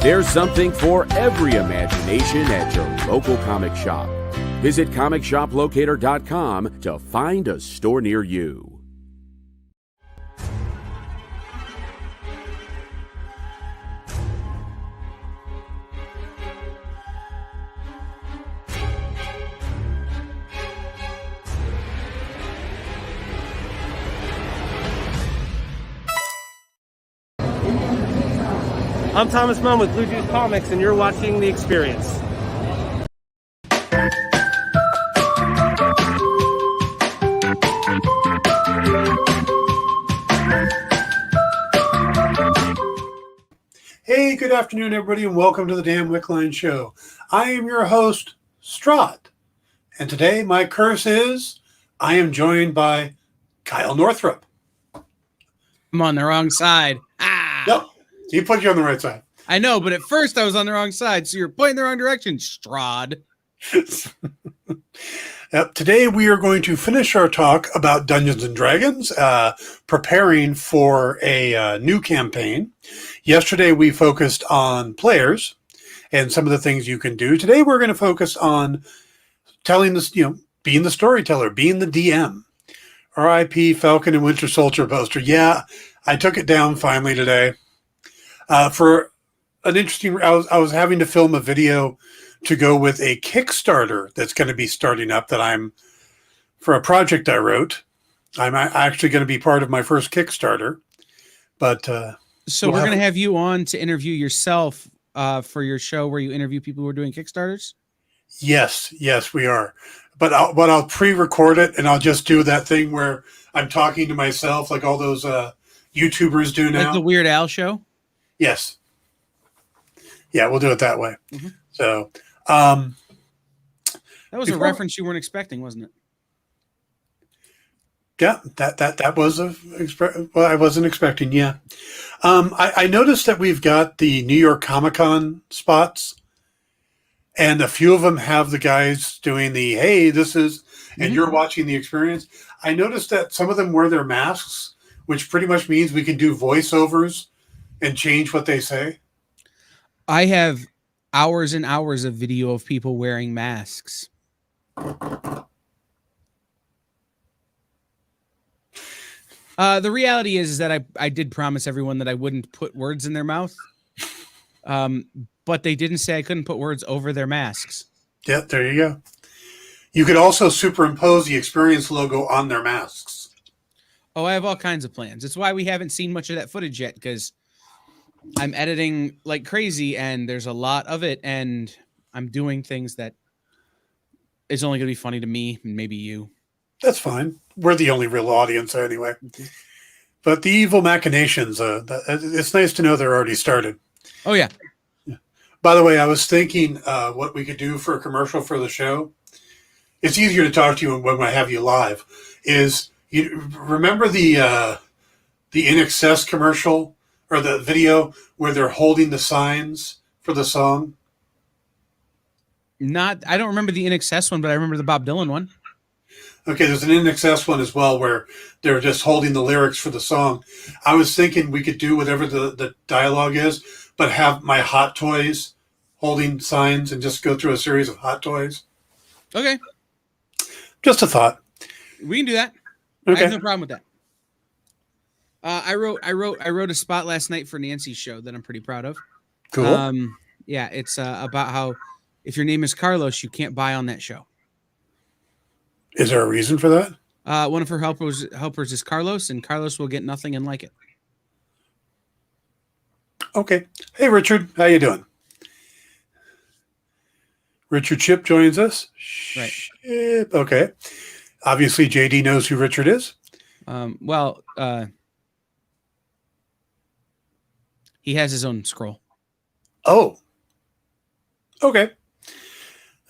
There's something for every imagination at your local comic shop. Visit comicshoplocator.com to find a store near you. I'm Thomas Munn with Blue Juice Comics, and you're watching The Experience. Hey, good afternoon, everybody, and welcome to the Dan Wickline Show. I am your host, Strahd, and today my curse is I am joined by Kyle Northrup. I'm on the wrong side. Nope, he put you on the right side. I know, but at first I was on the wrong side, so you're pointing the wrong direction, Strahd. Yep, today we are going to finish our talk about Dungeons & Dragons, preparing for a new campaign. Yesterday we focused on players and some of the things you can do. Today we're going to focus on telling this, being the storyteller, being the DM. R.I.P. Falcon and Winter Soldier poster. Yeah, I took it down finally today. For an interesting, I was having to film a video to go with a Kickstarter that's going to be starting up for a project I wrote. I'm actually going to be part of my first Kickstarter. But so we're going to have you on to interview yourself for your show where you interview people who are doing Kickstarters? Yes, we are. But I'll pre-record it, and I'll just do that thing where I'm talking to myself like all those YouTubers do now. Like the Weird Al show? Yes. Yeah, we'll do it that way. Mm-hmm. So, that was a reference you weren't expecting, wasn't it? Yeah, that was I wasn't expecting. Yeah, I noticed that we've got the New York Comic-Con spots, and a few of them have the guys doing the "Hey, this is," and you're watching the experience. I noticed that some of them wear their masks, which pretty much means we can do voiceovers and change what they say. I have hours and hours of video of people wearing masks. The reality is that I did promise everyone that I wouldn't put words in their mouth. But they didn't say I couldn't put words over their masks. Yeah, there you go. You could also superimpose the Experience logo on their masks. Oh, I have all kinds of plans. It's why we haven't seen much of that footage yet, because I'm editing like crazy, and there's a lot of it, and I'm doing things that is only going to be funny to me and maybe you. That's fine. We're the only real audience anyway. Mm-hmm. But the evil machinations, it's nice to know they're already started. Oh, yeah. By the way, I was thinking what we could do for a commercial for the show. It's easier to talk to you when I have you live. Is you remember the In Excess commercial or the video where they're holding the signs for the song? I don't remember the In Excess one, but I remember the Bob Dylan one. Okay, there's an In Excess one as well where they're just holding the lyrics for the song. I was thinking we could do whatever the dialogue is, but have my Hot Toys holding signs and just go through a series of Hot Toys. Okay. Just a thought. We can do that. Okay. I have no problem with that. I wrote a spot last night for Nancy's show that I'm pretty proud of. Cool. Yeah, it's about how if your name is Carlos, you can't buy on that show. Is there a reason for that? One of her helpers is Carlos, and Carlos will get nothing and like it. Okay. Hey, Richard. How you doing? Richard Chip joins us. Right. Chip. Okay. Obviously, JD knows who Richard is. He has his own scroll. Oh. Okay.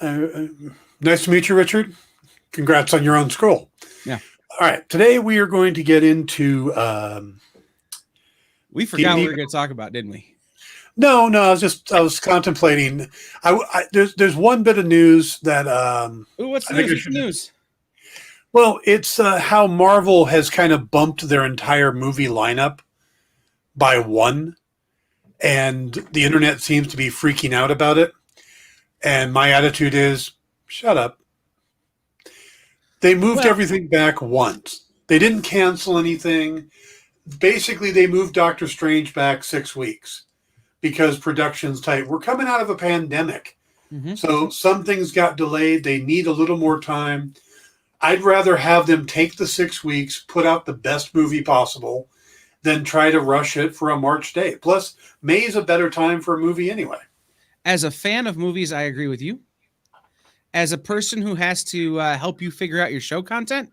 Nice to meet you, Richard. Congrats on your own scroll. Yeah. All right. Today we are going to get into. We forgot what we were going to talk about, didn't we? No. I was contemplating. There's one bit of news that. What's the news? Well, it's how Marvel has kind of bumped their entire movie lineup by one, and the internet seems to be freaking out about it. And my attitude is, shut up. They moved everything back once. They didn't cancel anything. Basically, they moved Doctor Strange back 6 weeks because production's tight. We're coming out of a pandemic. Mm-hmm. So some things got delayed. They need a little more time. I'd rather have them take the 6 weeks, put out the best movie possible, than try to rush it for a March date. Plus, May is a better time for a movie anyway. As a fan of movies, I agree with you. As a person who has to help you figure out your show content,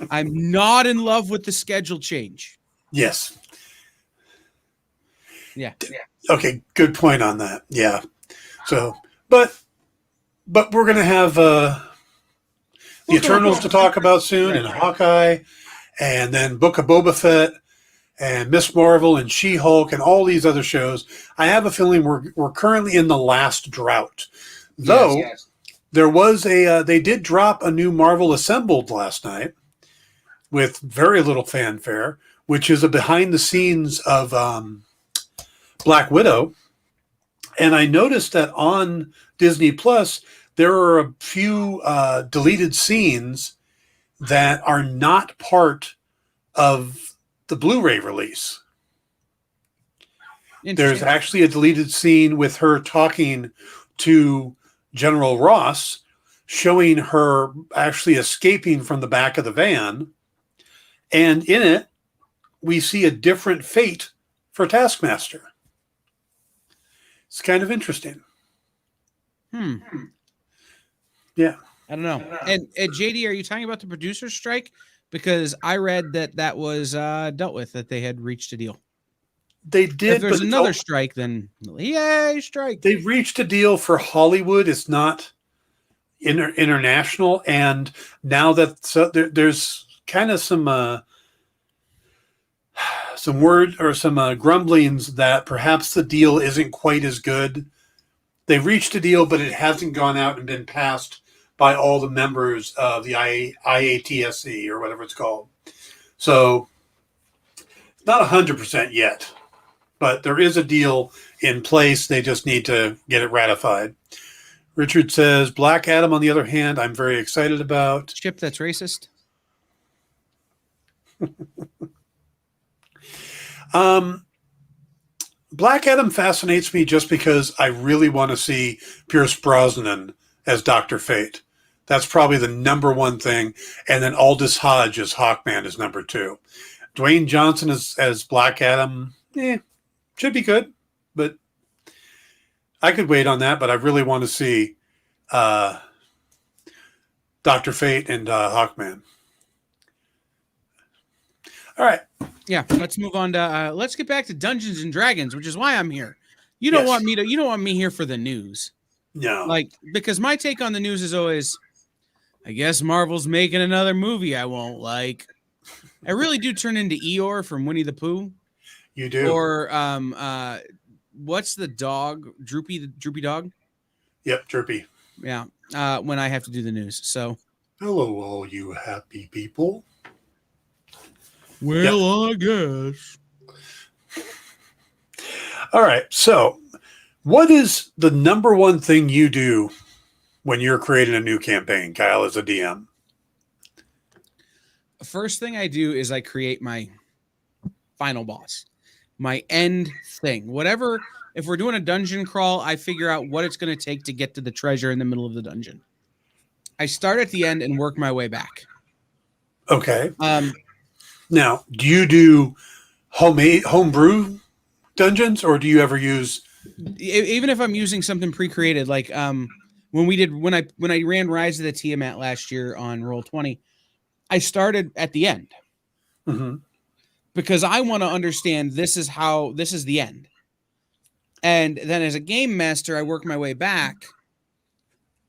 I'm not in love with the schedule change. Yes. Yeah. Okay, good point on that. Yeah. So, but we're going to have the Eternals to talk about soon, and Hawkeye, and then Book of Boba Fett, and Miss Marvel, and She-Hulk, and all these other shows. I have a feeling we're currently in the last drought. Though there was they did drop a new Marvel Assembled last night with very little fanfare, which is a behind the scenes of Black Widow. And I noticed that on Disney Plus, there are a few deleted scenes that are not part of the Blu-ray release. There's actually a deleted scene with her talking to General Ross, showing her actually escaping from the back of the van. And in it, we see a different fate for Taskmaster. It's kind of interesting. Yeah. I don't know. And JD, are you talking about the producer strike? Because I read that was dealt with, that they had reached a deal. They did. If there's another strike, then yay, strike. They've reached a deal for Hollywood. It's not international. And now that there's kind of some word or some grumblings that perhaps the deal isn't quite as good. They've reached a deal, but it hasn't gone out and been passed by all the members of the IATSE or whatever it's called. So not 100% yet, but there is a deal in place. They just need to get it ratified. Richard says, Black Adam, on the other hand, I'm very excited about. Chip, that's racist. Black Adam fascinates me just because I really want to see Pierce Brosnan as Dr. Fate. That's probably the number one thing. And then Aldous Hodge as Hawkman is number two. Dwayne Johnson as Black Adam, should be good. But I could wait on that, but I really want to see Dr. Fate and Hawkman. All right. Yeah, let's move on to let's get back to Dungeons and Dragons, which is why I'm here. You don't want me here for the news. No. Because my take on the news is always, I guess Marvel's making another movie I won't like. I really do turn into Eeyore from Winnie the Pooh. You do. Or what's the dog? Droopy dog? Yep, Droopy. Yeah. When I have to do the news. So hello, all you happy people. Well, yep. I guess. All right. So, what is the number one thing you do when you're creating a new campaign, Kyle, as a DM? First thing I do is I create my final boss, my end thing. Whatever, if we're doing a dungeon crawl, I figure out what it's going to take to get to the treasure in the middle of the dungeon. I start at the end and work my way back. Okay. Now, do you do homebrew dungeons, or do you ever use? Even if I'm using something pre-created, like when I ran Rise of the Tiamat last year on Roll20, I started at the end because I want to understand this is the end, and then as a game master, I work my way back,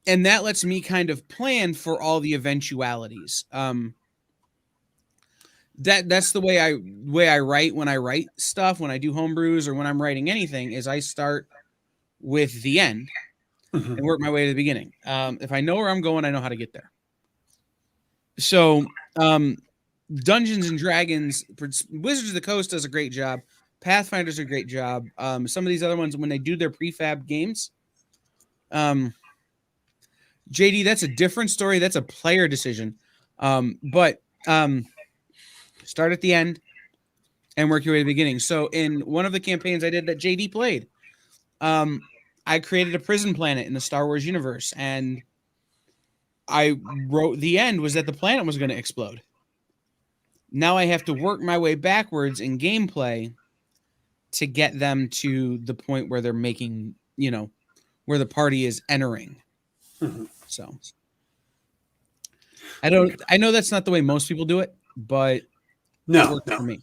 and that lets me kind of plan for all the eventualities. That's the way I write when I write stuff, when I do homebrews or when I'm writing anything, is I start with the end and work my way to the beginning. If I know where I'm going, I know how to get there. So Dungeons and Dragons, Wizards of the Coast does a great job. Pathfinder's a great job. Some of these other ones, when they do their prefab games, JD, that's a different story. That's a player decision. But start at the end and work your way to the beginning. So in one of the campaigns I did that JD played, I created a prison planet in the Star Wars universe, and I wrote the end was that the planet was going to explode. Now I have to work my way backwards in gameplay to get them to the point where they're making, where the party is entering. Mm-hmm. So I know that's not the way most people do it, but it worked for me.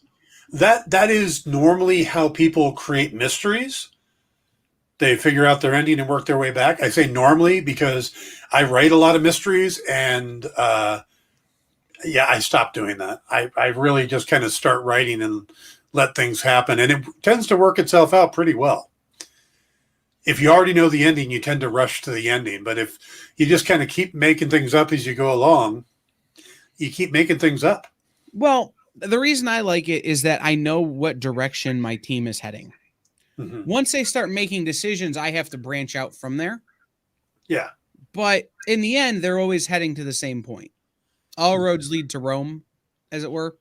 That is normally how people create mysteries. They figure out their ending and work their way back. I say normally because I write a lot of mysteries, and I stopped doing that. I really just kind of start writing and let things happen, and it tends to work itself out pretty well. If you already know the ending, you tend to rush to the ending. But if you just kind of keep making things up as you go along, you keep making things up. Well, the reason I like it is that I know what direction my team is heading. Mm-hmm. Once they start making decisions, I have to branch out from there. Yeah. But in the end, they're always heading to the same point. All roads lead to Rome, as it were.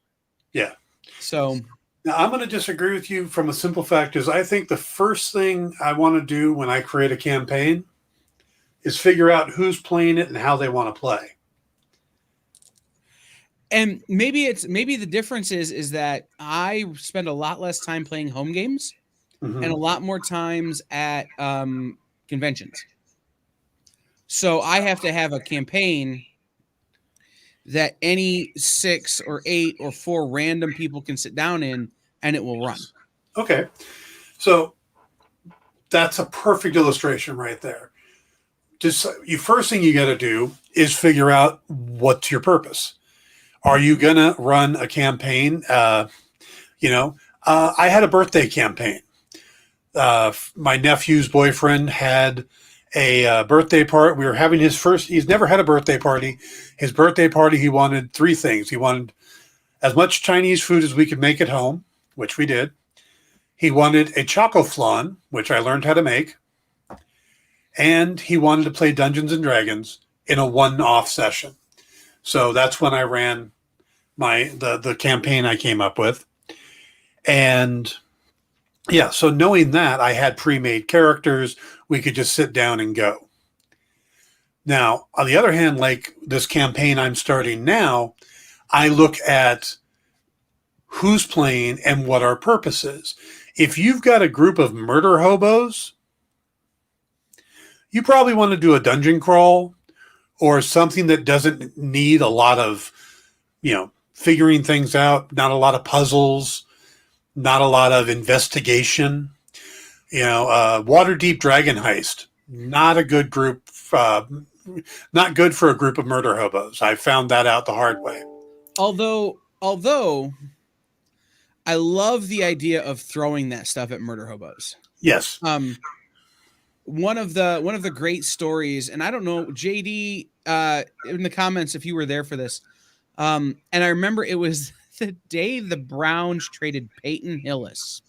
Yeah. So now I'm going to disagree with you from a simple fact is I think the first thing I want to do when I create a campaign is figure out who's playing it and how they want to play. And maybe the difference is that I spend a lot less time playing home games. Mm-hmm. And a lot more times at conventions. So I have to have a campaign that any 6 or 8 or 4 random people can sit down in, and it will run. Okay. So that's a perfect illustration right there. First thing you got to do is figure out what's your purpose. Are you going to run a campaign? I had a birthday campaign. My nephew's boyfriend had a birthday party. We were having he's never had a birthday party. His birthday party, he wanted 3 things. He wanted as much Chinese food as we could make at home, which we did. He wanted a choco flan, which I learned how to make. And he wanted to play Dungeons and Dragons in a one-off session. So that's when I ran the campaign I came up with. And yeah, so knowing that, I had pre-made characters, we could just sit down and go. Now, on the other hand, like this campaign I'm starting now, I look at who's playing and what our purpose is. If you've got a group of murder hobos, you probably want to do a dungeon crawl or something that doesn't need a lot of, figuring things out, not a lot of puzzles, not a lot of investigation. Waterdeep Dragon Heist, not a good group, not good for a group of murder hobos. I found that out the hard way. Although I love the idea of throwing that stuff at murder hobos. Yes. One of the great stories, and I don't know, JD, in the comments if you were there for this, and I remember it was the day the Browns traded Peyton Hillis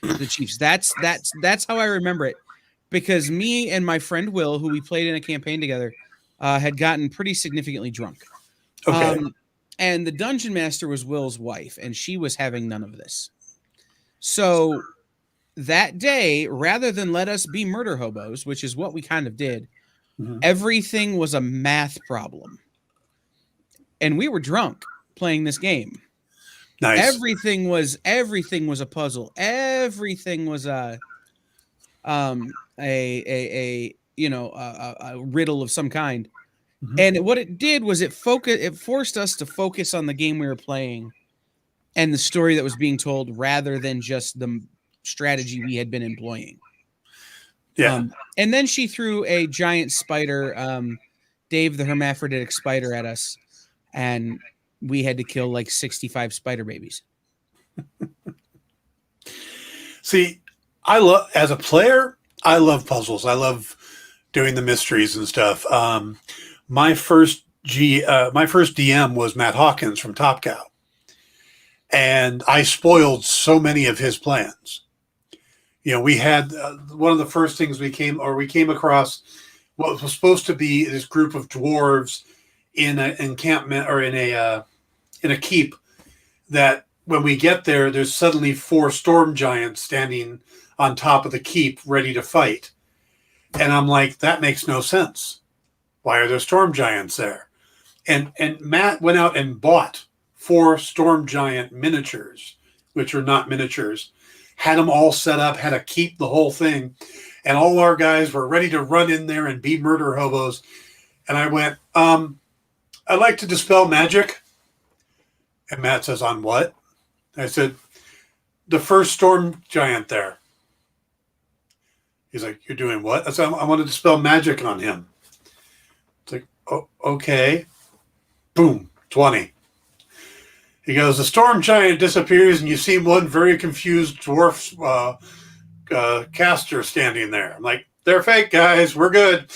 to the Chiefs. That's how I remember it, because me and my friend Will, who we played in a campaign together, had gotten pretty significantly drunk. Okay. And the dungeon master was Will's wife, and she was having none of this. So that day, rather than let us be murder hobos, which is what we kind of did, mm-hmm. Everything was a math problem. And we were drunk playing this game. Nice. Everything was a puzzle. Everything was a riddle of some kind. Mm-hmm. And what it did was it forced us to focus on the game we were playing and the story that was being told, rather than just the strategy we had been employing. Yeah. And then she threw a giant spider, Dave the hermaphroditic spider, at us, and we had to kill like 65 spider babies. See, as a player, I love puzzles. I love doing the mysteries and stuff. My first DM was Matt Hawkins from Top Cow. And I spoiled so many of his plans. We had one of the first things we came across what was supposed to be this group of dwarves in an encampment or in a keep, that when we get there, there's suddenly 4 storm giants standing on top of the keep ready to fight. And I'm like, that makes no sense. Why are there storm giants there? And Matt went out and bought 4 storm giant miniatures, which are not miniatures, had them all set up, had to keep the whole thing. And all our guys were ready to run in there and be murder hobos. And I went, I'd like to dispel magic. And Matt says, on what? I said, the first storm giant there. He's like, you're doing what? I said, I want to dispel magic on him. It's like, oh, okay. Boom, 20. He goes, the storm giant disappears and you see one very confused dwarf caster standing there. I'm like, they're fake, guys. We're good.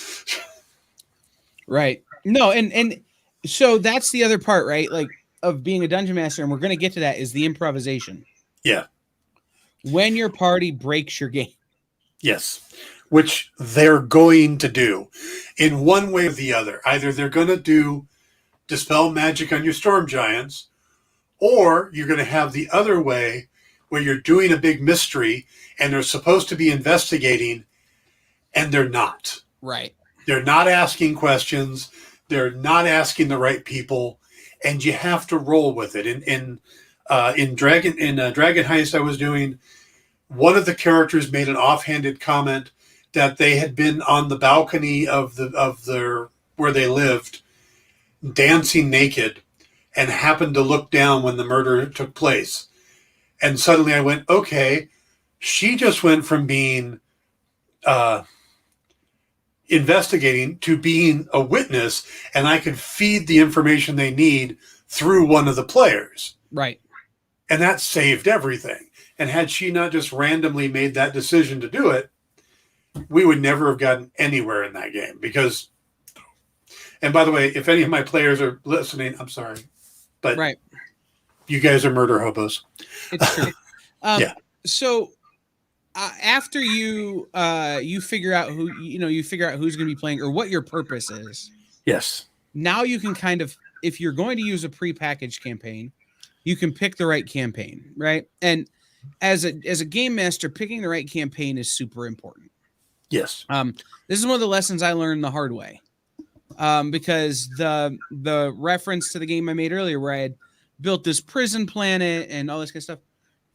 Right. No, and so that's the other part, right? Like, of being a dungeon master, and we're going to get to that, is the improvisation. Yeah. When your party breaks your game. Yes. Which they're going to do in one way or the other. Either they're going to do dispel magic on your storm giants, or you're going to have the other way where you're doing a big mystery and they're supposed to be investigating and they're not. Right. They're not asking questions. They're not asking the right people, and you have to roll with it. In Dragon Heist I was doing, one of the characters made an offhanded comment that they had been on the balcony of their where they lived, dancing naked, and happened to look down when the murder took place. And suddenly I went, okay, she just went from being investigating to being a witness, and I could feed the information they need through one of the players. Right. And that saved everything. And had she not just randomly made that decision to do it, we would never have gotten anywhere in that game. Because, and by the way, if any of my players are listening, I'm sorry, but right. You guys are murder hobos. It's true. Yeah. So after you figure out you figure out who's going to be playing or what your purpose is. Yes. Now you can kind of, if you're going to use a prepackaged campaign, you can pick the right campaign, right? And as a game master, picking the right campaign is super important. Yes. This is one of the lessons I learned the hard way. Because the reference to the game I made earlier, where I had built this prison planet and all this kind of stuff,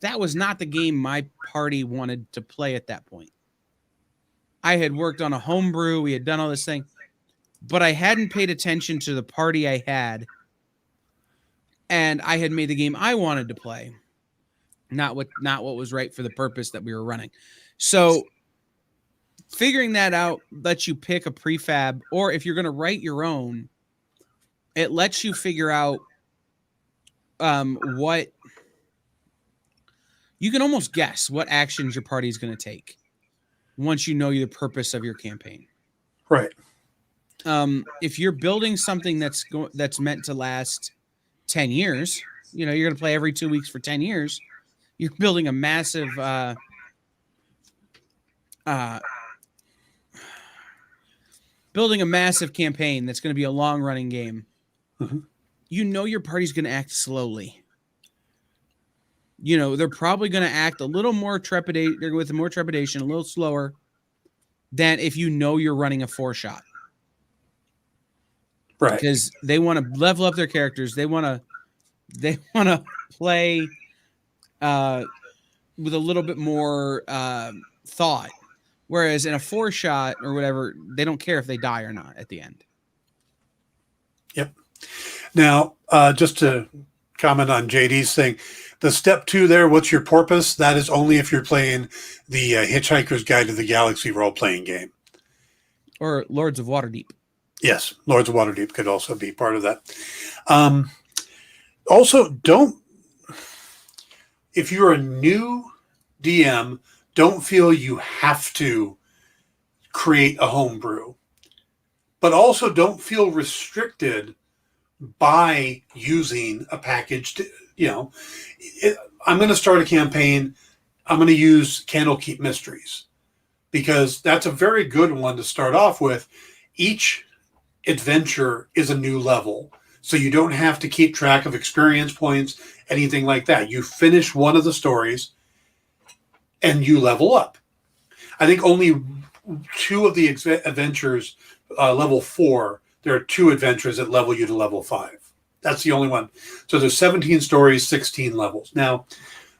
that was not the game my party wanted to play at that point. I had worked on a homebrew, we had done all this thing, but I hadn't paid attention to the party I had, and I had made the game I wanted to play, not what was right for the purpose that we were running. So figuring that out lets you pick a prefab, or if you're going to write your own, it lets you figure out what you can almost guess what actions your party is going to take once you know the purpose of your campaign. Right. If you're building something that's meant to last 10 years, you're going to play every 2 weeks for 10 years. You're building a massive campaign that's going to be a long running game. Mm-hmm. Your party's going to act slowly. They're probably going to act a little more trepidation, a little slower than if you're running a 4-shot. Right. Because they want to level up their characters. They want to play with a little bit more thought. Whereas in a 4-shot or whatever, they don't care if they die or not at the end. Yep. Now, just to comment on JD's thing, the step 2 there, what's your purpose? That is only if you're playing the Hitchhiker's Guide to the Galaxy role-playing game. Or Lords of Waterdeep. Yes, Lords of Waterdeep could also be part of that. Also, if you're a new DM, don't feel you have to create a homebrew. But also don't feel restricted by using a package to, I'm going to start a campaign. I'm going to use Candlekeep Mysteries because that's a very good one to start off with. Each adventure is a new level, so you don't have to keep track of experience points, anything like that. You finish one of the stories and you level up. I think only 2 of the adventures, level 4, there are 2 adventures that level you to level 5. That's the only one. So there's 17 stories, 16 levels. Now,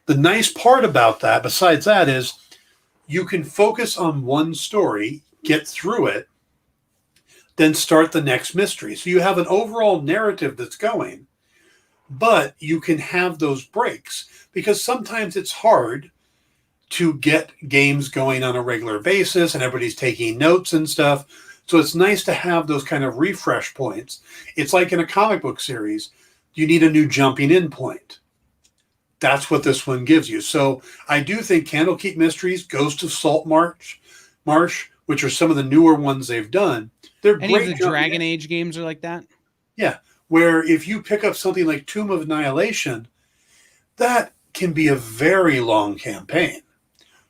the nice part about that, besides that, is you can focus on one story, get through it, then start the next mystery. So you have an overall narrative that's going, but you can have those breaks because sometimes it's hard to get games going on a regular basis and everybody's taking notes and stuff. So it's nice to have those kind of refresh points. It's like in a comic book series, you need a new jumping in point. That's what this one gives you. So I do think Candlekeep Mysteries, Ghost of Salt Marsh, which are some of the newer ones they've done, they're Any great. of the Dragon Age games are like that? Yeah, where if you pick up something like Tomb of Annihilation, that can be a very long campaign.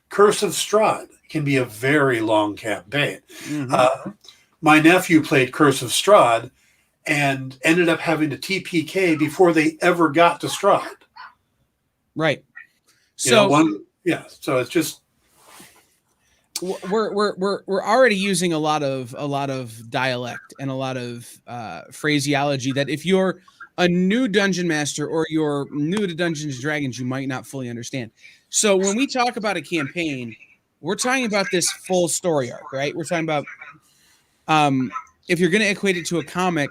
Curse of Strahd can be a very long campaign. Mm-hmm. My nephew played Curse of Strahd and ended up having to TPK before they ever got to Strahd. Right. So so it's just we're already using a lot of dialect and a lot of phraseology that if you're a new dungeon master or you're new to Dungeons and Dragons, you might not fully understand. So when we talk about a campaign, we're talking about this full story arc, right? We're talking about if you're going to equate it to a comic,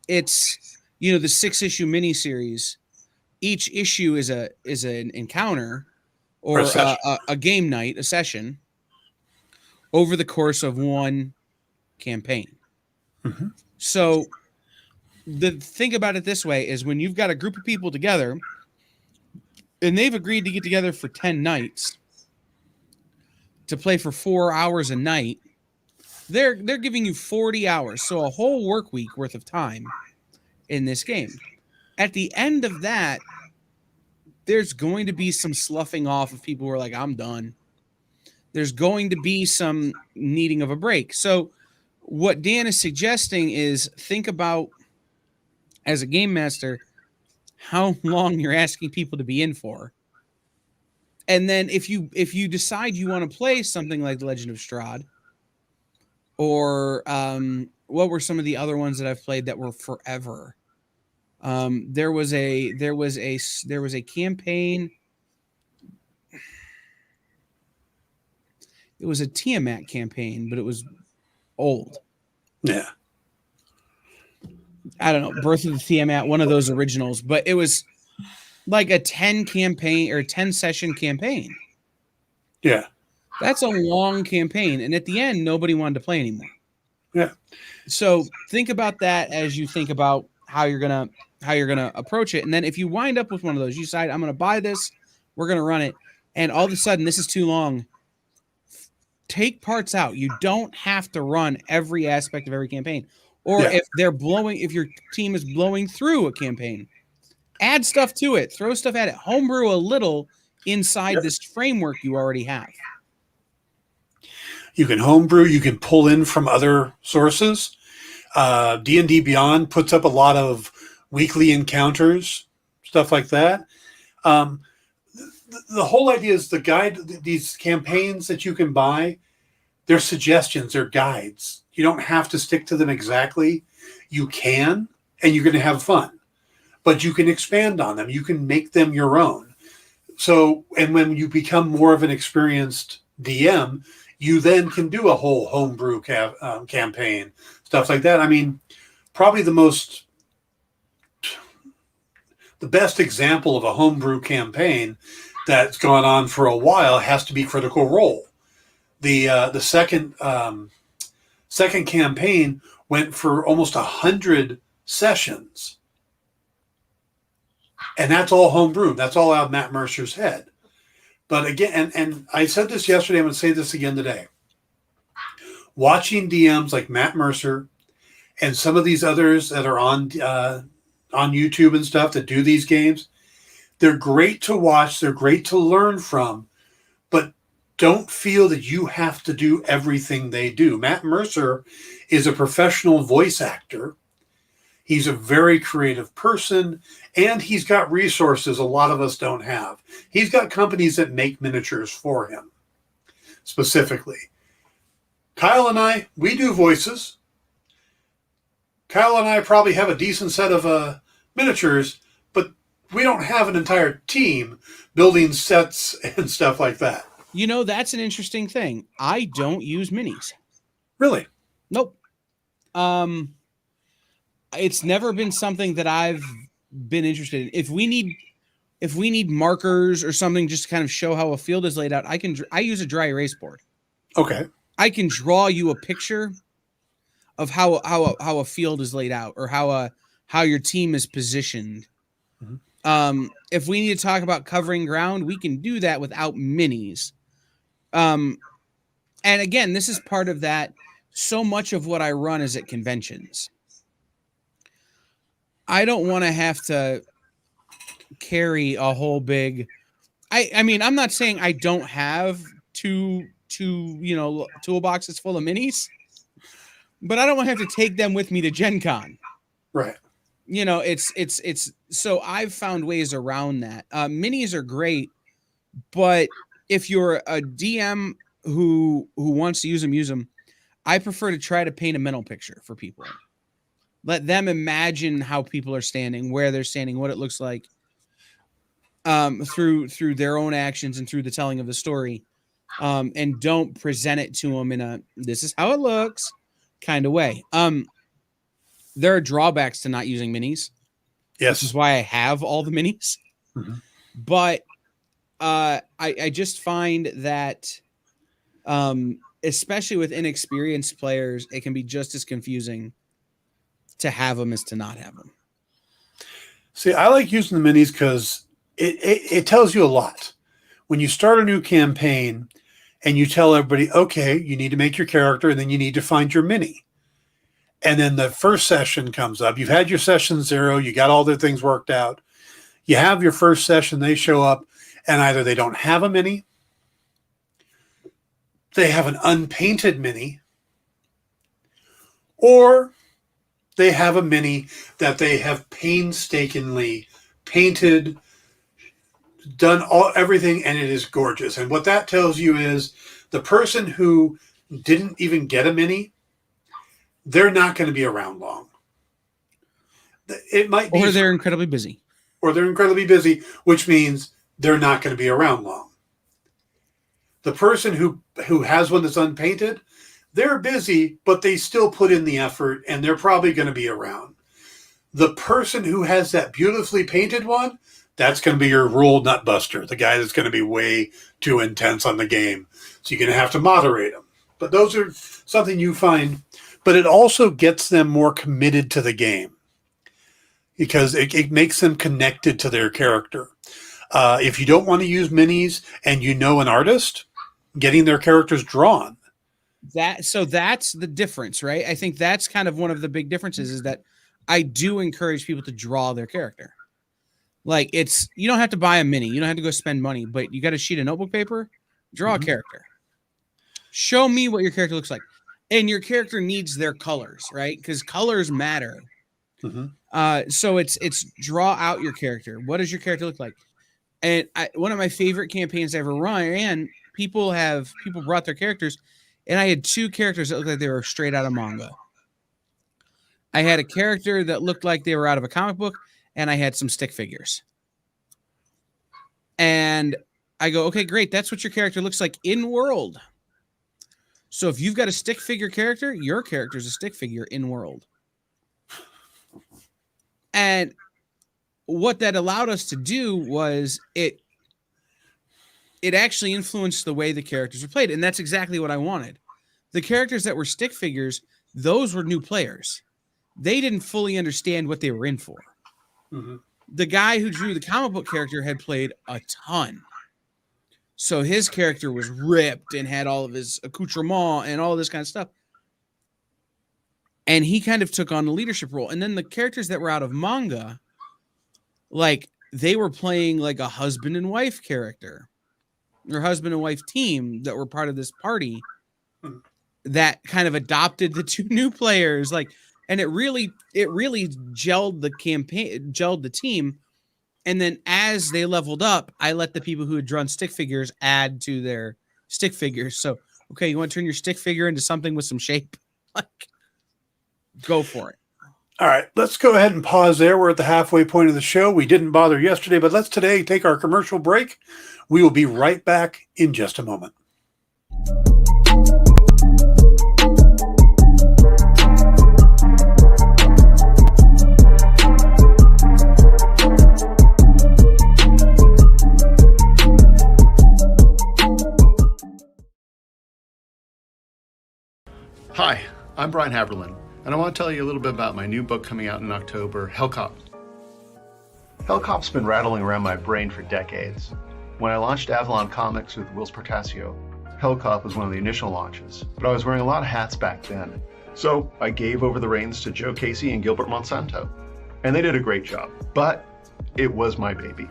it's the 6-issue miniseries. Each issue is an encounter or a game night, a session over the course of one campaign. Mm-hmm. So the think about it this way is when you've got a group of people together and they've agreed to get together for 10 nights to play for 4 hours a night, they're giving you 40 hours. So a whole work week worth of time in this game. At the end of that, there's going to be some sloughing off of people who are like, I'm done. There's going to be some needing of a break. So what Dan is suggesting is think about, as a game master, how long you're asking people to be in for. And then if you decide you want to play something like The Legend of Strahd, or what were some of the other ones that I've played that were forever? There was a campaign. It was a Tiamat campaign, but it was old. Yeah. I don't know, Birth of the Tiamat, one of those originals, but it was like a 10 session campaign. Yeah. That's a long campaign. And at the end, nobody wanted to play anymore. Yeah. So think about that as you think about how you're going to approach it. And then if you wind up with one of those, you decide, I'm going to buy this, we're going to run it. And all of a sudden, this is too long. Take parts out. You don't have to run every aspect of every campaign. Or if your team is blowing through a campaign, add stuff to it, throw stuff at it, homebrew a little inside this framework you already have. You can homebrew, you can pull in from other sources. D&D Beyond puts up a lot of weekly encounters, stuff like that. The whole idea is the guide, these campaigns that you can buy, they're suggestions, they're guides. You don't have to stick to them exactly. You can, and you're going to have fun. But you can expand on them. You can make them your own. So, and when you become more of an experienced DM, you then can do a whole homebrew campaign, stuff like that. I mean, probably the best example of a homebrew campaign that's gone on for a while has to be Critical Role. The second campaign went for almost 100 sessions. And that's all homebrew. That's all out of Matt Mercer's head. But again, and I said this yesterday, I'm going to say this again today. Watching DMs like Matt Mercer and some of these others that are on YouTube and stuff that do these games, they're great to watch. They're great to learn from, but don't feel that you have to do everything they do. Matt Mercer is a professional voice actor. He's a very creative person, and he's got resources a lot of us don't have. He's got companies that make miniatures for him, specifically. Kyle and I, we do voices. Kyle and I probably have a decent set of miniatures, but we don't have an entire team building sets and stuff like that. You know, that's an interesting thing. I don't use minis. Really? Nope. It's never been something that I've been interested in. If we need markers or something just to kind of show how a field is laid out, I use a dry erase board. Okay. I can draw you a picture of how a field is laid out or how your team is positioned. Mm-hmm. If we need to talk about covering ground, we can do that without minis. And again, this is part of that. So much of what I run is at conventions. I don't want to have to carry a whole big. I mean, I'm not saying I don't have two toolboxes full of minis, but I don't want to have to take them with me to Gen Con. Right. You know, it's so I've found ways around that. Minis are great, but if you're a DM who wants to use them, I prefer to try to paint a mental picture for people. Let them imagine how people are standing, where they're standing, what it looks like, through their own actions and through the telling of the story, and don't present it to them in a "this is how it looks" kind of way. There are drawbacks to not using minis. Yes, this is why I have all the minis. Mm-hmm. But I just find that, especially with inexperienced players, it can be just as confusing to have them as to not have them. See, I like using the minis because it tells you a lot. When you start a new campaign and you tell everybody, okay, you need to make your character and then you need to find your mini. And then the first session comes up. You've had your session 0. You got all their things worked out. You have your first session. They show up and either they don't have a mini, they have an unpainted mini, or they have a mini that they have painstakingly painted, done everything, and it is gorgeous. And what that tells you is the person who didn't even get a mini, they're not going to be around long. It might be, or they're incredibly busy. Or they're incredibly busy, which means they're not going to be around long. The person who has one that's unpainted, they're busy, but they still put in the effort, and they're probably going to be around. The person who has that beautifully painted one, that's going to be your rule nutbuster, the guy that's going to be way too intense on the game. So you're going to have to moderate them. But those are something you find. But it also gets them more committed to the game because it makes them connected to their character. If you don't want to use minis and you know an artist, getting their characters drawn. That's the difference, right? I think that's kind of one of the big differences is that I do encourage people to draw their character. Like you don't have to buy a mini. You don't have to go spend money, but you got a sheet of notebook paper, draw a character. Show me what your character looks like. And your character needs their colors, right? Because colors matter. Mm-hmm. So it's draw out your character. What does your character look like? And one of my favorite campaigns I ever ran, people brought their characters, and I had 2 characters that looked like they were straight out of manga. I had a character that looked like they were out of a comic book, and I had some stick figures. And I go, okay, great. That's what your character looks like in world. So if you've got a stick figure character, your character is a stick figure in world. And what that allowed us to do was it actually influenced the way the characters were played. And that's exactly what I wanted. The characters that were stick figures, those were new players. They didn't fully understand what they were in for. Mm-hmm. The guy who drew the comic book character had played a ton. So his character was ripped and had all of his accoutrement and all this kind of stuff. And he kind of took on the leadership role. And then the characters that were out of manga, like they were playing like a husband and wife character or husband and wife team that were part of this party that kind of adopted the two new players. Like, and it really gelled the team. And then as they leveled up, I let the people who had drawn stick figures add to their stick figures. So, okay, you want to turn your stick figure into something with some shape? Like, go for it. All right, let's go ahead and pause there. We're at the halfway point of the show. We didn't bother yesterday, but let's today take our commercial break. We will be right back in just a moment. Hi, I'm Brian Haberlin, and I want to tell you a little bit about my new book coming out in October, Hellcop. Hellcop's been rattling around my brain for decades. When I launched Avalon Comics with Whilce Portacio, Hellcop was one of the initial launches, but I was wearing a lot of hats back then. So I gave over the reins to Joe Casey and Gilbert Monsanto, and they did a great job, but it was my baby.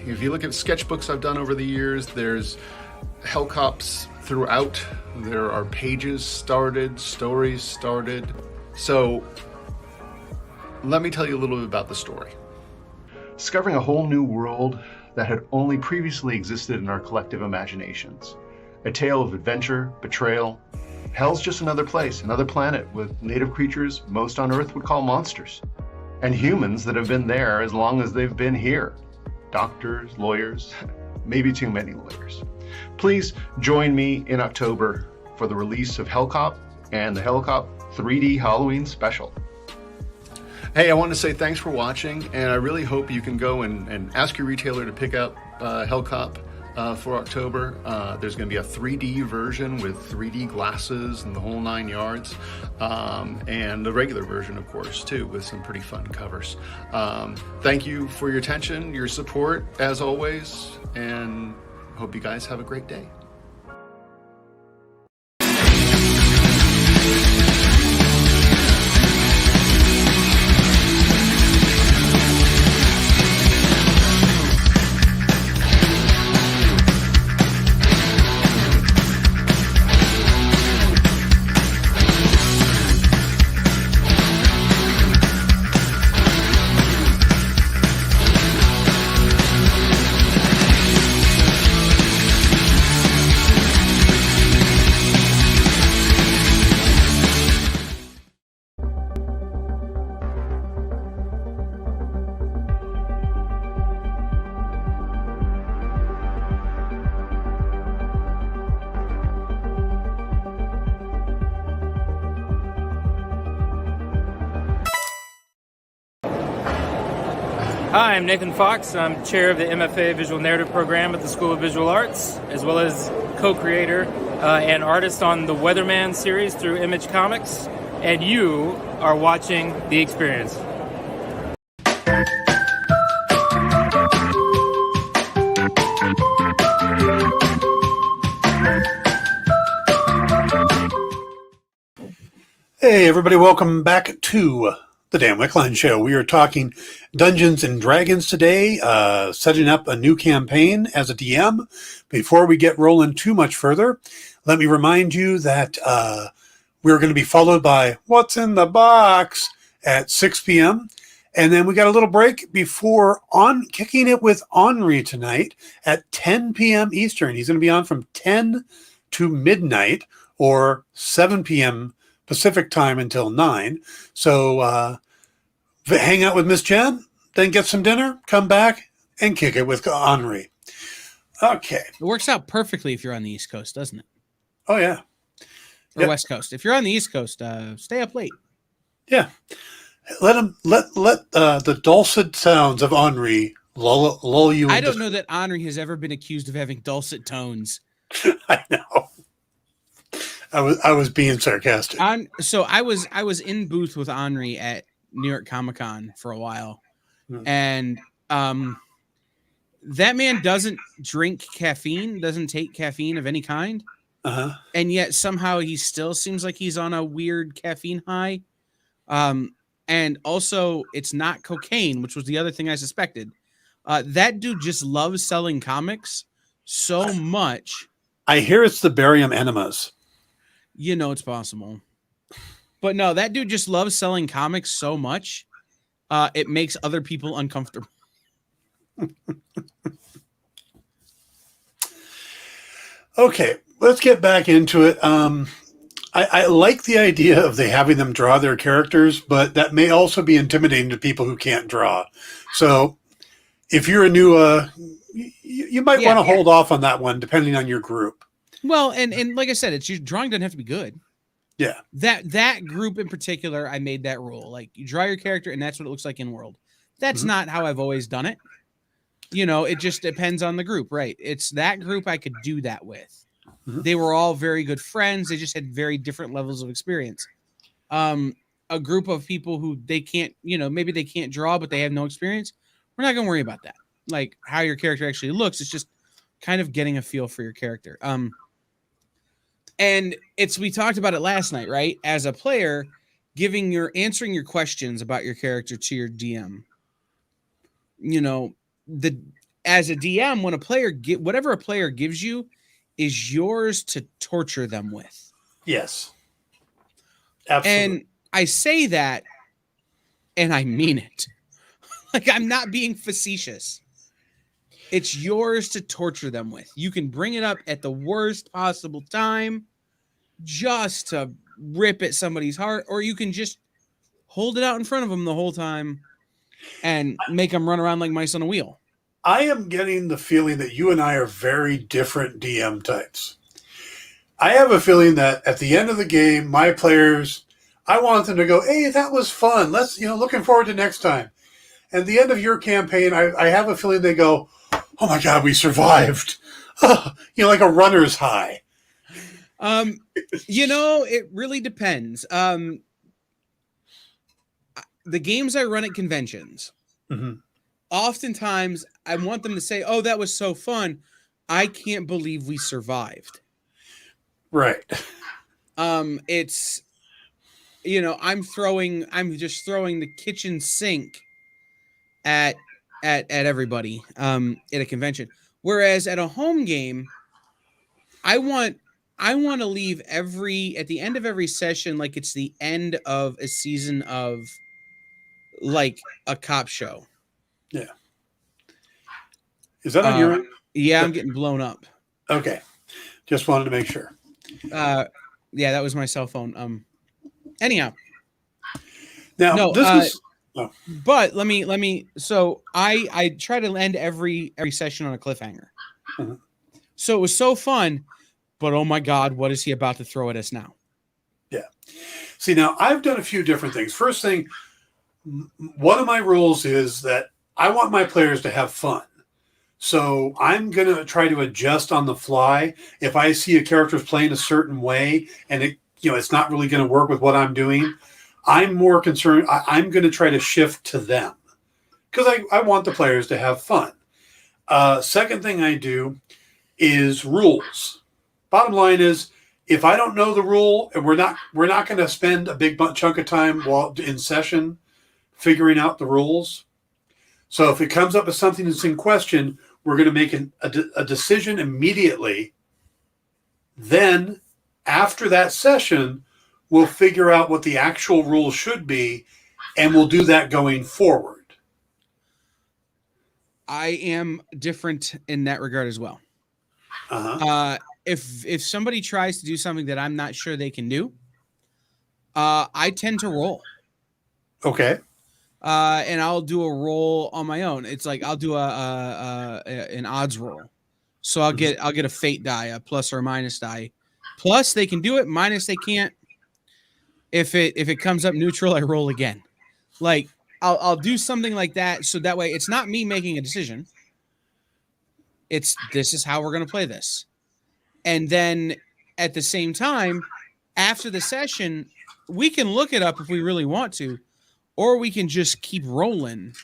If you look at sketchbooks I've done over the years, there's Hellcops throughout. There are pages started, stories started. So let me tell you a little bit about the story. Discovering a whole new world that had only previously existed in our collective imaginations. A tale of adventure, betrayal. Hell's just another place, another planet with native creatures most on Earth would call monsters. And humans that have been there as long as they've been here. Doctors, lawyers, maybe too many lawyers. Please join me in October for the release of Hellcop and the Hellcop 3D Halloween special. Hey, I want to say thanks for watching, and I really hope you can go and ask your retailer to pick up Hellcop for October. There's going to be a 3D version with 3D glasses and the whole 9 yards, and the regular version, of course, too, with some pretty fun covers. Thank you for your attention, your support, as always, and hope you guys have a great day. Hi, I'm Nathan Fox. I'm chair of the MFA Visual Narrative program at the School of Visual Arts, as well as co-creator and artist on the Weatherman series through Image Comics. And you are watching The Experience. Hey, everybody, welcome back to the Dan Wickline Show. We are talking Dungeons and Dragons today, setting up a new campaign as a DM. Before we get rolling too much further, let me remind you that we're going to be followed by What's in the Box at 6 p.m. And then we got a little break before kicking it with Henri tonight at 10 p.m. Eastern. He's going to be on from 10 to midnight or 7 p.m. Pacific time until 9. So hang out with Miss Jen, then get some dinner, come back, and kick it with Henri. Okay. It works out perfectly if you're on the East Coast, doesn't it? Oh, yeah. Or West Coast. If you're on the East Coast, stay up late. Yeah. Let the dulcet sounds of Henri lull you. I don't know that Henri has ever been accused of having dulcet tones. I know. I was being sarcastic. So I was in booth with Henri at New York Comic Con for a while, and that man doesn't drink caffeine, doesn't take caffeine of any kind, and yet somehow he still seems like he's on a weird caffeine high. And also, it's not cocaine, which was the other thing I suspected. That dude just loves selling comics so much. I hear it's the barium enemas. You know, it's possible. But no, that dude just loves selling comics so much. It makes other people uncomfortable. Okay, let's get back into it. I like the idea of having them draw their characters, but that may also be intimidating to people who can't draw. So if you're a new, you might want to hold off on that one, depending on your group. Well, and like I said, drawing doesn't have to be good. Yeah. That group in particular, I made that rule. Like, you draw your character, and that's what it looks like in world. That's not how I've always done it. You know, it just depends on the group, right? It's that group I could do that with. They were all very good friends. They just had very different levels of experience. A group of people who they can't, you know, maybe they can't draw, but they have no experience. We're not going to worry about that. Like, how your character actually looks. It's just kind of getting a feel for your character. And we talked about it last night, right? As a player, answering your questions about your character to your DM. You know, as a DM, when whatever a player gives you is yours to torture them with. Yes. Absolutely. And I say that, and I mean it. Like, I'm not being facetious. It's yours to torture them with. You can bring it up at the worst possible time just to rip at somebody's heart, or you can just hold it out in front of them the whole time and make them run around like mice on a wheel. I am getting the feeling that you and I are very different DM types. I have a feeling that at the end of the game, my players, I want them to go, hey, that was fun. Looking forward to next time. And at the end of your campaign, I have a feeling they go, oh my God, we survived. Like a runner's high. It really depends. The games I run at conventions, oftentimes I want them to say, oh, that was so fun. I can't believe we survived. Right. It's, I'm just throwing the kitchen sink at everybody, at a convention. Whereas at a home game, I want to leave at the end of every session, like it's the end of a season of like a cop show. Yeah. Is that on your end? Yeah, I'm getting blown up. Okay. Just wanted to make sure. Yeah, that was my cell phone. Anyhow. Now, but let me. So I try to end every session on a cliffhanger. So it was so fun, but oh my God, what is he about to throw at us now? Yeah. See, now I've done a few different things. First thing, one of my rules is that I want my players to have fun. So I'm going to try to adjust on the fly. If I see a character's playing a certain way and it's not really going to work with what I'm doing, I'm more concerned. I'm going to try to shift to them because I want the players to have fun. Second thing I do is rules. Bottom line is, if I don't know the rule, and we're not going to spend a big chunk of time while in session figuring out the rules. So if it comes up with something that's in question, we're going to make a decision immediately. Then, after that session, we'll figure out what the actual rule should be, and we'll do that going forward. I am different in that regard as well. If somebody tries to do something that I'm not sure they can do, I tend to roll. Okay. And I'll do a roll on my own. It's like I'll do an odds roll. So I'll get a fate die, a plus or minus die. Plus they can do it, minus they can't. If it comes up neutral, I roll again. Like I'll do something like that, so that way it's not me making a decision. This is how we're going to play this. And then at the same time, after the session, we can look it up if we really want to, or we can just keep rolling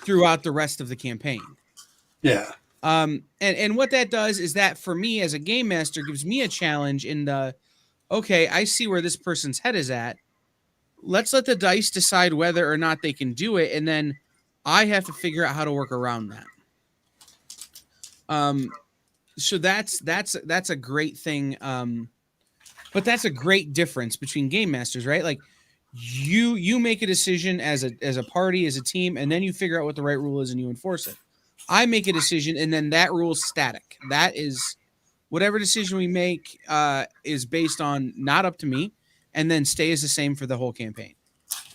throughout the rest of the campaign. Yeah. And what that does is that for me as a game master gives me a challenge in the, okay, I see where this person's head is at. let's let the dice decide whether or not they can do it, and then I have to figure out how to work around that. So that's a great thing. But that's a great difference between game masters, right? Like you make a decision as a party, as a team, and then you figure out what the right rule is and you enforce it. I make a decision, and then that rule is static. That is whatever decision we make is based on not up to me, and then stays the same for the whole campaign.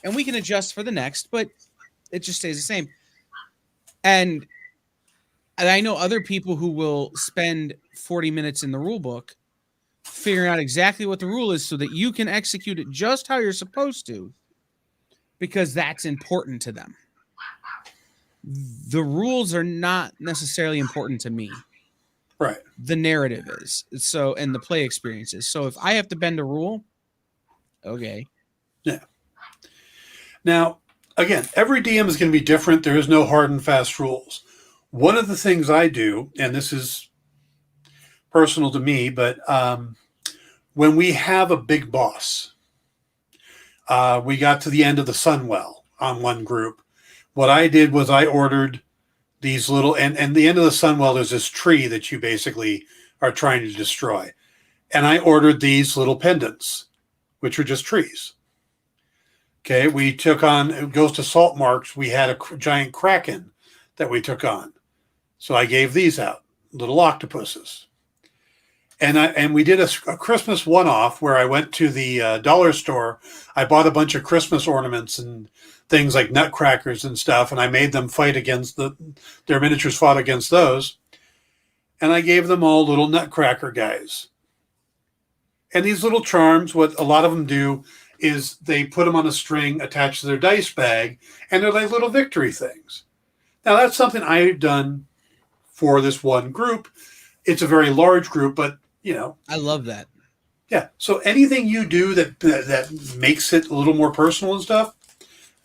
And we can adjust for the next, but it just stays the same. And I know other people who will spend 40 minutes in the rule book figuring out exactly what the rule is so that you can execute it just how you're supposed to, because that's important to them. The rules are not necessarily important to me. Right. The narrative is. So, and the play experiences. So if I have to bend a rule, okay. Yeah. Now, again, every DM is going to be different. There is no hard and fast rules. One of the things I do, and this is personal to me, but when we have a big boss, we got to the end of the Sunwell on one group. What I did was I ordered these little, and the end of the Sunwell, there's this tree that you basically are trying to destroy. And I ordered these little pendants, which are just trees. Okay, we took on, it goes to salt marks. We had a giant kraken that we took on. So I gave these out, little octopuses. And we did a Christmas one-off where I went to the dollar store. I bought a bunch of Christmas ornaments and things like nutcrackers and stuff, and I made them fight against their miniatures fought against those. And I gave them all little nutcracker guys. And these little charms, what a lot of them do is they put them on a string attached to their dice bag, and they're like little victory things. Now, that's something I've done for this one group. It's a very large group, but, you know. I love that. Yeah. So anything you do that makes it a little more personal and stuff,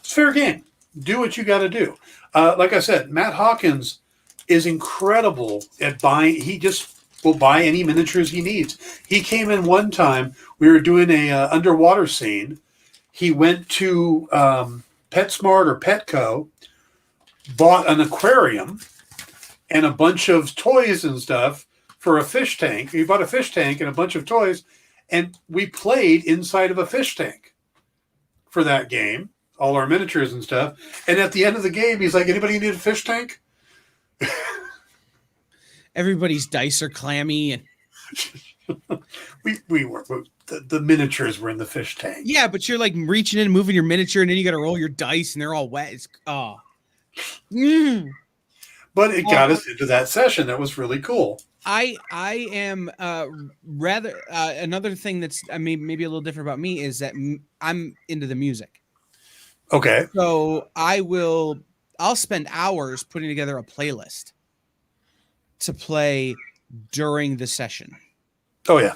it's fair game. Do what you got to do. Like I said, Matt Hawkins is incredible at buying. He just will buy any miniatures he needs. He came in one time. We were doing a underwater scene. He went to PetSmart or Petco, bought an aquarium and a bunch of toys and stuff for a fish tank. He bought a fish tank and a bunch of toys, and we played inside of a fish tank for that game, all our miniatures and stuff. And at the end of the game, he's like, anybody need a fish tank? Everybody's dice are clammy. And we were, the miniatures were in the fish tank. yeah, but you're like reaching in and moving your miniature, and then you got to roll your dice, and they're all wet. It's, oh. But it got us into that session. That was really cool. I am rather another thing that's maybe a little different about me is that I'm into the music. Okay. So I'll spend hours putting together a playlist to play during the session. Oh yeah,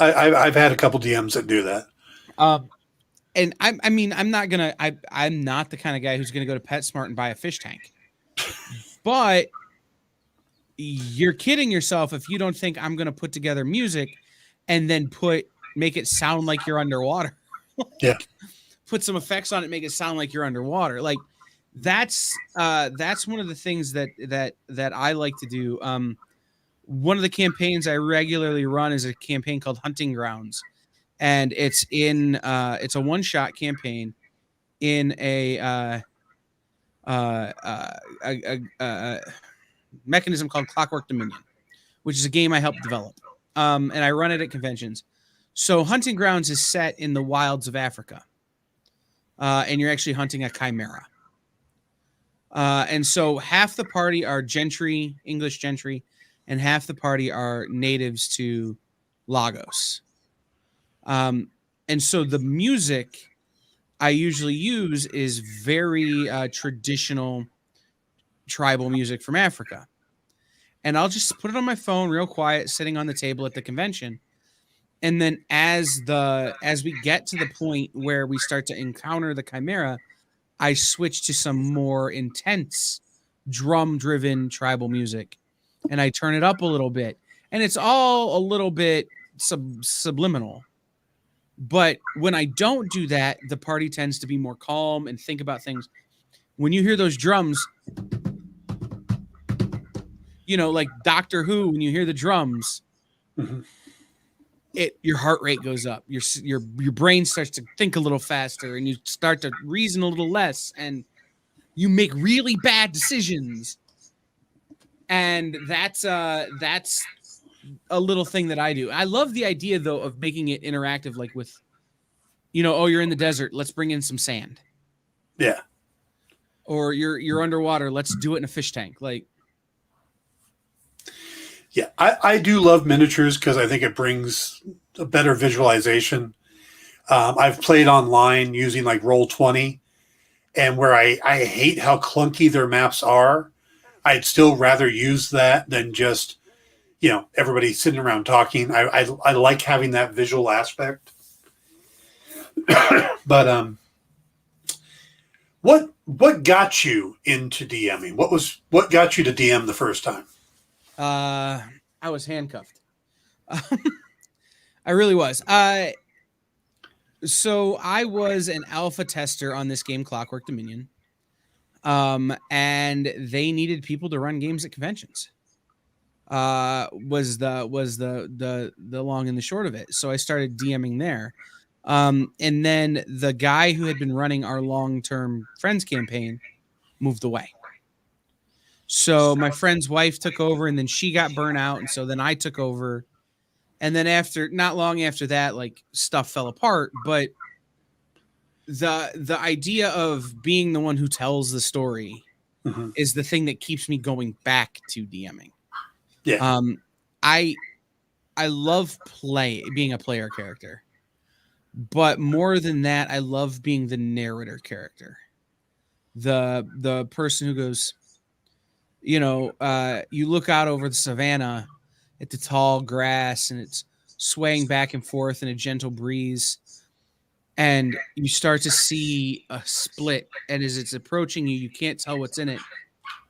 I've had a couple DMs that do that. And I'm not the kind of guy who's gonna go to PetSmart and buy a fish tank. But you're kidding yourself if you don't think I'm going to put together music and then make it sound like you're underwater. Yeah. Put some effects on it, make it sound like you're underwater. Like that's one of the things that I like to do. One of the campaigns I regularly run is a campaign called Hunting Grounds, and it's a one-shot campaign in a mechanism called Clockwork Dominion, which is a game I helped develop. And I run it at conventions. So Hunting Grounds is set in the wilds of Africa. And you're actually hunting a chimera. And so half the party are gentry, English gentry, and half the party are natives to Lagos. And so the music I usually use is very traditional tribal music from Africa. And I'll just put it on my phone real quiet, sitting on the table at the convention. And then as we get to the point where we start to encounter the chimera, I switch to some more intense drum-driven tribal music. And I turn it up a little bit. And it's all a little bit subliminal. But when I don't do that, the party tends to be more calm and think about things. When you hear those drums, like Doctor Who, when you hear the drums, your heart rate goes up. Your brain starts to think a little faster, and you start to reason a little less, and you make really bad decisions. And that's a little thing that I do. I love the idea, though, of making it interactive, like with, you're in the desert, let's bring in some sand. Yeah. Or you're underwater, let's do it in a fish tank. Like, yeah, I do love miniatures because I think it brings a better visualization. I've played online using like Roll20, and where I hate how clunky their maps are, I'd still rather use that than just, everybody sitting around talking. I like having that visual aspect. But what got you into DMing? What got you to DM the first time? I was handcuffed. I really was. So I was an alpha tester on this game, Clockwork Dominion. And they needed people to run games at conventions. Was the long and the short of it. So I started DMing there. And then the guy who had been running our long-term friends campaign moved away. So my friend's wife took over, and then she got burnt out, and so then I took over. And then not long after that, like, stuff fell apart. But the idea of being the one who tells the story is the thing that keeps me going back to DMing. Yeah. I love being a player character, but more than that, I love being the narrator character. The person who goes, you look out over the savannah at the tall grass, and it's swaying back and forth in a gentle breeze, and you start to see a split, and as it's approaching you, you can't tell what's in it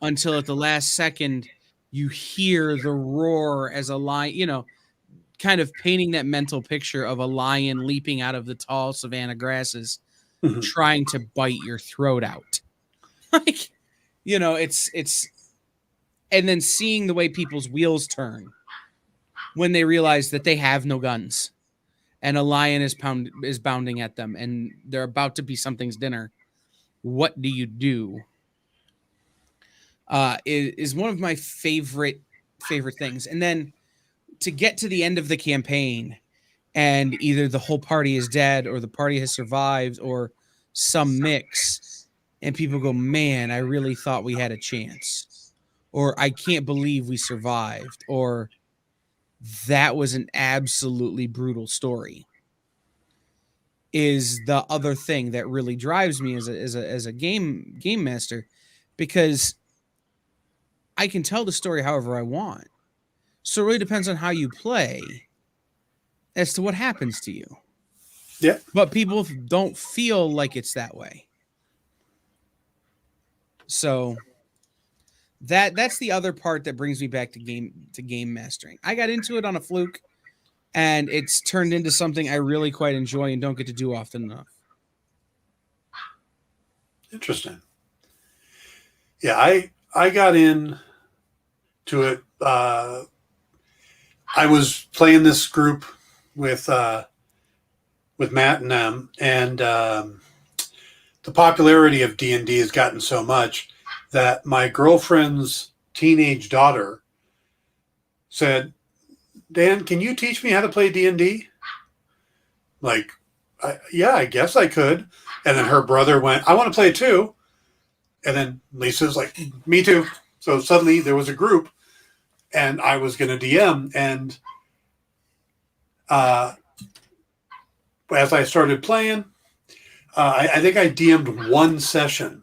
until at the last second you hear the roar as a lion, kind of painting that mental picture of a lion leaping out of the tall savanna grasses, trying to bite your throat out. Like, it's and then seeing the way people's wheels turn when they realize that they have no guns and a lion is bounding at them, and they're about to be something's dinner. What do you do? Is one of my favorite things. And then to get to the end of the campaign, and either the whole party is dead, or the party has survived, or some mix, and people go, man, I really thought we had a chance, or I can't believe we survived, or that was an absolutely brutal story, is the other thing that really drives me as a game master, because I can tell the story however I want. So it really depends on how you play as to what happens to you. Yeah. But people don't feel like it's that way. So that's the other part that brings me back to game mastering. I got into it on a fluke, and it's turned into something I really quite enjoy and don't get to do often enough. Interesting. Yeah, I got in to it. I was playing this group with Matt and them, and the popularity of D&D has gotten so much that my girlfriend's teenage daughter said, Dan, can you teach me how to play D&D? Like, yeah, I guess I could. And then her brother went, I want to play too. And then Lisa's like, me too. So suddenly there was a group, and I was going to DM. And as I started playing, I think I DM'd one session.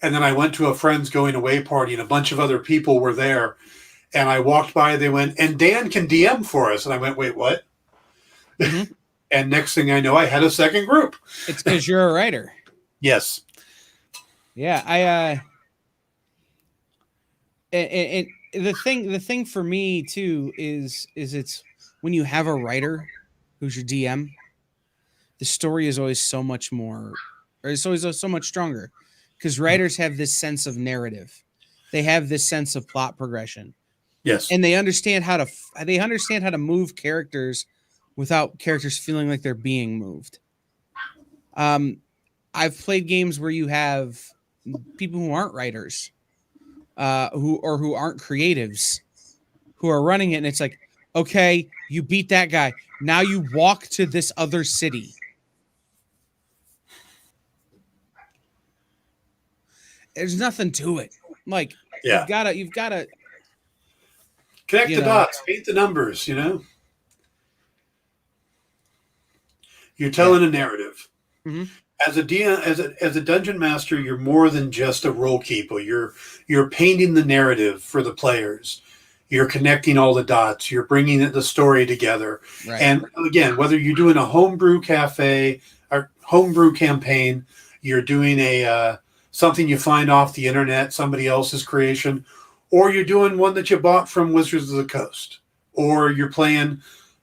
And then I went to a friend's going away party, and a bunch of other people were there. And I walked by, they went, and Dan can DM for us. And I went, wait, what? Mm-hmm. And next thing I know, I had a second group. It's because you're a writer. Yes. Yeah, and the thing for me too is it's when you have a writer who's your DM, the story is always so much more, or it's always so much stronger, because writers have this sense of narrative. They have this sense of plot progression. Yes. And they understand how to move characters without characters feeling like they're being moved. I've played games where you have people who aren't writers, who aren't creatives, who are running it, and it's like, okay, you beat that guy. Now you walk to this other city. There's nothing to it. Like, you've gotta connect the dots, paint the numbers, You're telling a narrative. Mm-hmm. As a DM, as a dungeon master, you're more than just a role keeper. You're painting the narrative for the players. You're connecting all the dots. You're bringing the story together. Right. And again, whether you're doing a homebrew cafe or homebrew campaign, you're doing a something you find off the internet, somebody else's creation, or you're doing one that you bought from Wizards of the Coast, or you're playing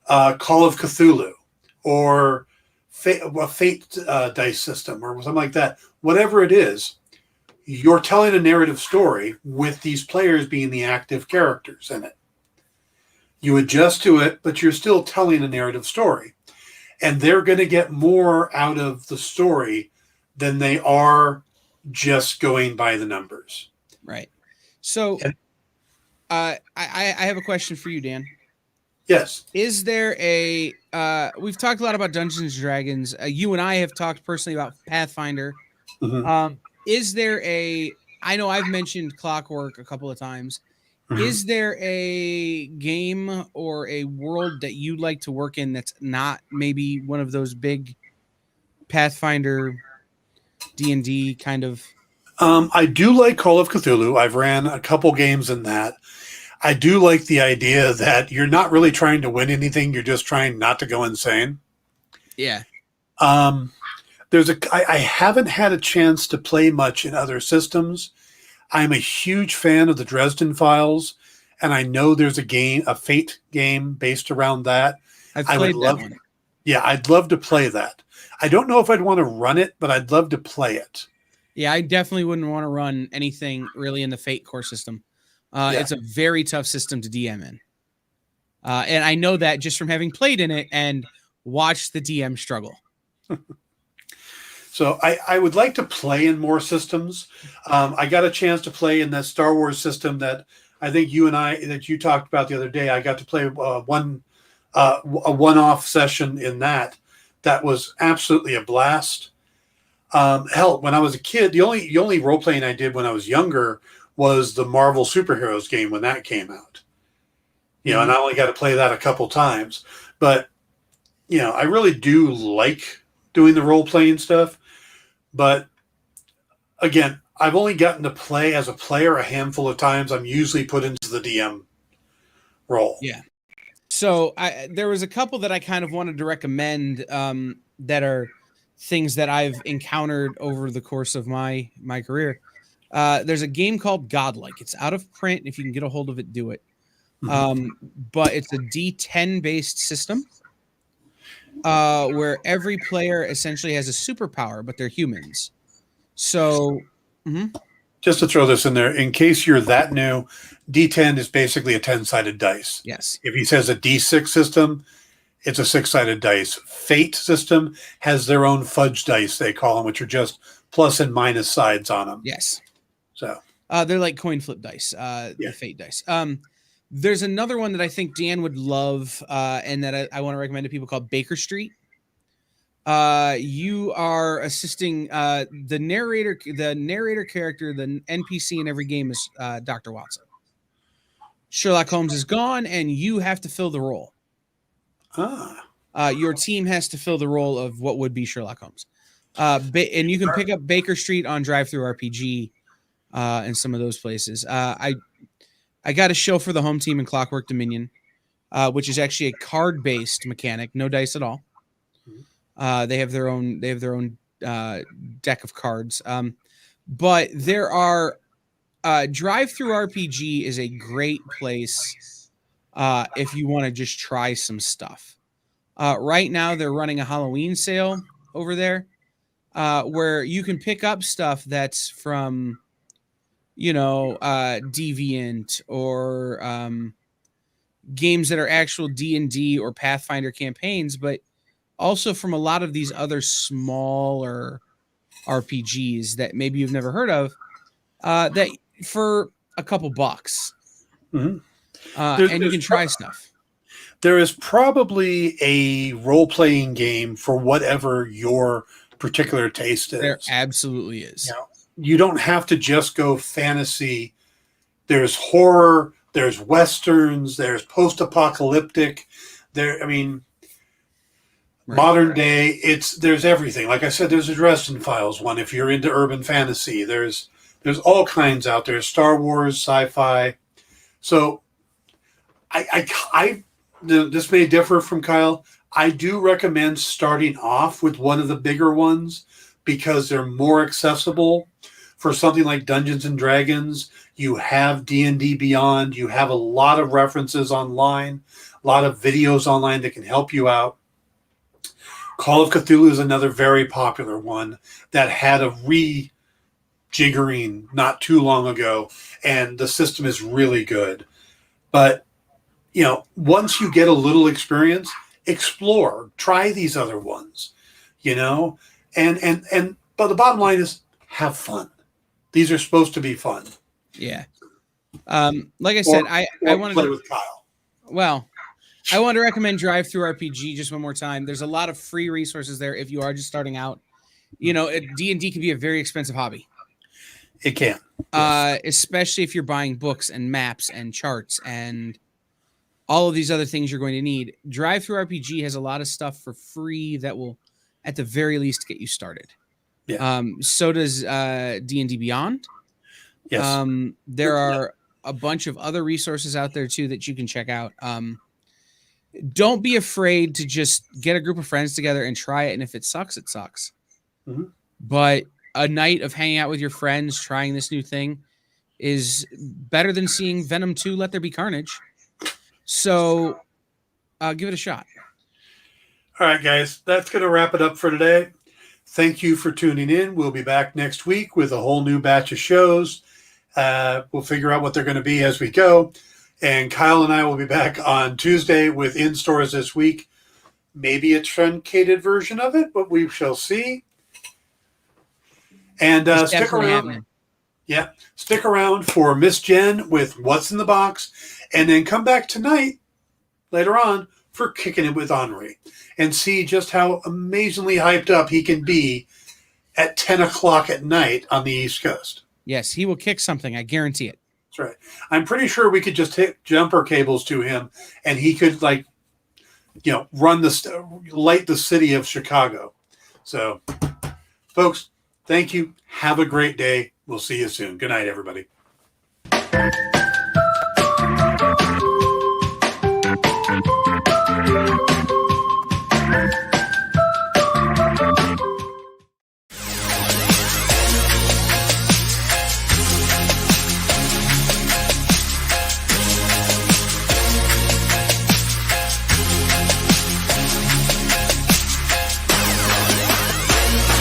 Call of Cthulhu, or a fate dice system, or something like that. Whatever it is, you're telling a narrative story with these players being the active characters in it. You adjust to it, but you're still telling a narrative story. And they're going to get more out of the story than they are just going by the numbers. Right. So I have a question for you, Dan. Yes. Is there a we've talked a lot about Dungeons and Dragons. You and I have talked personally about Pathfinder. Mm-hmm. Is there I know I've mentioned Clockwork a couple of times. Mm-hmm. Is there a game or a world that you'd like to work in that's not maybe one of those big Pathfinder D&D kind of? I do like Call of Cthulhu. I've ran a couple games in that. I do like the idea that you're not really trying to win anything. You're just trying not to go insane. Yeah. I haven't had a chance to play much in other systems. I'm a huge fan of the Dresden Files, and I know there's a Fate game based around that. I've played that one. Yeah, I'd love to play that. I don't know if I'd want to run it, but I'd love to play it. Yeah, I definitely wouldn't want to run anything really in the Fate core system. It's a very tough system to DM in. And I know that just from having played in it and watched the DM struggle. So I would like to play in more systems. I got a chance to play in that Star Wars system that I think that you talked about the other day. I got to play a one-off session in that. That was absolutely a blast. Hell, when I was a kid, the only role playing I did when I was younger was the Marvel Superheroes game when that came out. And I only got to play that a couple times. But I really do like doing the role playing stuff. But again, I've only gotten to play as a player a handful of times. I'm usually put into the DM role. Yeah. So there was a couple that I kind of wanted to recommend that are things that I've encountered over the course of my career. There's a game called Godlike. It's out of print. If you can get a hold of it, do it. But it's a D10 based system where every player essentially has a superpower, but they're humans. So just to throw this in there, in case you're that new, D10 is basically a 10-sided dice. Yes. If he says a D6 system, it's a 6-sided dice. Fate system has their own fudge dice, they call them, which are just plus and minus sides on them. Yes. So they're like coin flip dice, the Fate dice. There's another one that I think Dan would love, and that I want to recommend to people called Baker Street. You are assisting the narrator character, the NPC in every game is Dr. Watson. Sherlock Holmes is gone, and you have to fill the role. Your team has to fill the role of what would be Sherlock Holmes. And you can pick up Baker Street on Drive-Thru-RPG and some of those places. I got a show for the home team in Clockwork Dominion, which is actually a card-based mechanic, no dice at all. They have their own deck of cards. But there are Drive-Thru-RPG is a great place if you want to just try some stuff. Right now they're running a Halloween sale over there, where you can pick up stuff that's from, Deviant or games that are actual D&D or Pathfinder campaigns, but also from a lot of these other smaller RPGs that maybe you've never heard of, that for a couple bucks. Mm-hmm. And you can try stuff. There is probably a role-playing game for whatever your particular taste is. There absolutely is. You don't have to just go fantasy. There's horror, there's westerns, there's post-apocalyptic. Modern day, there's everything. Like I said, there's a Dresden Files one if you're into urban fantasy. There's all kinds out there. Star Wars, sci-fi. So this may differ from Kyle. I do recommend starting off with one of the bigger ones because they're more accessible. For something like Dungeons and Dragons, you have D&D Beyond. You have a lot of references online, a lot of videos online that can help you out. Call of Cthulhu is another very popular one that had a rejiggering not too long ago, and the system is really good. But once you get a little experience, explore, try these other ones, but the bottom line is have fun. These are supposed to be fun. Yeah. Like I said, I want to play with Kyle. Well, I want to recommend Drive Through RPG just one more time. There's a lot of free resources there if you are just starting out. D&D can be a very expensive hobby. It can. Especially if you're buying books and maps and charts and all of these other things you're going to need. Drive Through RPG has a lot of stuff for free that will, at the very least, get you started. Yeah. So does D&D Beyond. Yes. There are a bunch of other resources out there, too, that you can check out. Don't be afraid to just get a group of friends together and try it. And if it sucks, it sucks. Mm-hmm. But a night of hanging out with your friends, trying this new thing is better than seeing Venom 2, Let There Be Carnage. So give it a shot. All right, guys, that's going to wrap it up for today. Thank you for tuning in. We'll be back next week with a whole new batch of shows. We'll figure out what they're going to be as we go. And Kyle and I will be back on Tuesday with In Stores This Week. Maybe a truncated version of it, but we shall see. And stick around. Happening. Yeah, stick around for Miss Jen with What's in the Box. And then come back tonight, later on, for Kicking It with Henri. And see just how amazingly hyped up he can be at 10 o'clock at night on the East Coast. Yes, he will kick something. I guarantee it. That's right. I'm pretty sure we could just hit jumper cables to him, and he could, light the city of Chicago. So, folks, thank you. Have a great day. We'll see you soon. Good night, everybody.